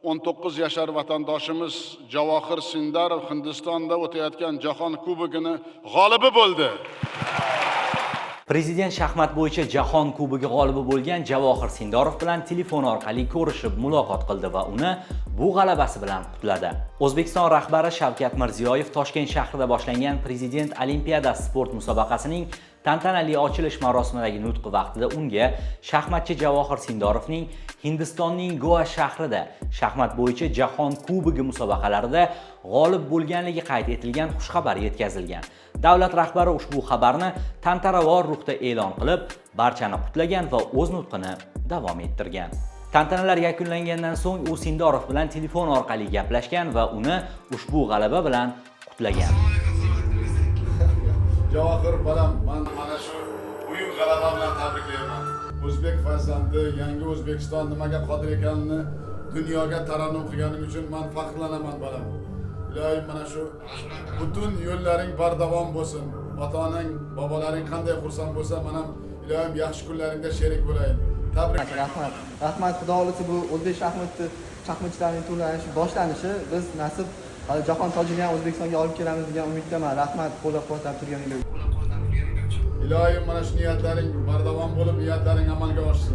19 yashar vatandoshimiz Javohir Sindarov Hindistonda o'tayotgan Jahon Kubogini g'olibi bo'ldi. Prezident shaxmat bo'yicha Jahon Kubogi g'olibi bo'lgan Javohir Sindorov bilan telefon orqali ko'rishib muloqot qildi va uni bu g'alabasi bilan qutladi. O'zbekiston rahbari Shavkat Mirziyoyev Toshkent shahrida boshlangan Prezident Olimpiadasi sport musobaqasining tantanali ochilish marosimidagi nutqi vaqtida unga shaxmatchi Javohir Sindorovning Hindistonning Goa shahrida shaxmat bo'yicha Jahon Kubogi musobaqalarida g'olib bo'lganligi qayd etilgan xushxabar yetkazilgan. Davlat rahbari ushbu xabarni tantanavor ruhda e'lon qilib, barchani qutlagan va o'z nutqini davom ettirgan. Tantanalar yakunlangandan so'ng u Sindorov bilan telefon orqali gaplashgan va uni ushbu g'alaba bilan qutlagan. Javohir bolam, men mana shu buyuk g'alaba bilan tabriklayman. O'zbek farzandi yangi O'zbekiston nimaga qodir ekanini dunyoga tarannum qilganing uchun men faxrlanaman bolam. Ilohim mana shu butun yo'llaring bardavom bo'lsin. Ota-onang, bobolaring qanday xursand bo'lsa, men ham ilohim yaxshi kunlaringda sherik bo'layin. Tabrik. Rahmat, xudo xolisa bu o'zbek shaxmatchilarining to'lanishi boshlanishi biz nasib jahon tojini ham O'zbekistonga olib kelamiz degan umiddaman. Rahmat, qo'llab-quvvatlab turganingiz uchun. Ilohim mana shu niyatlaring bardavom bo'lib, niyatlaring amalga oshsin.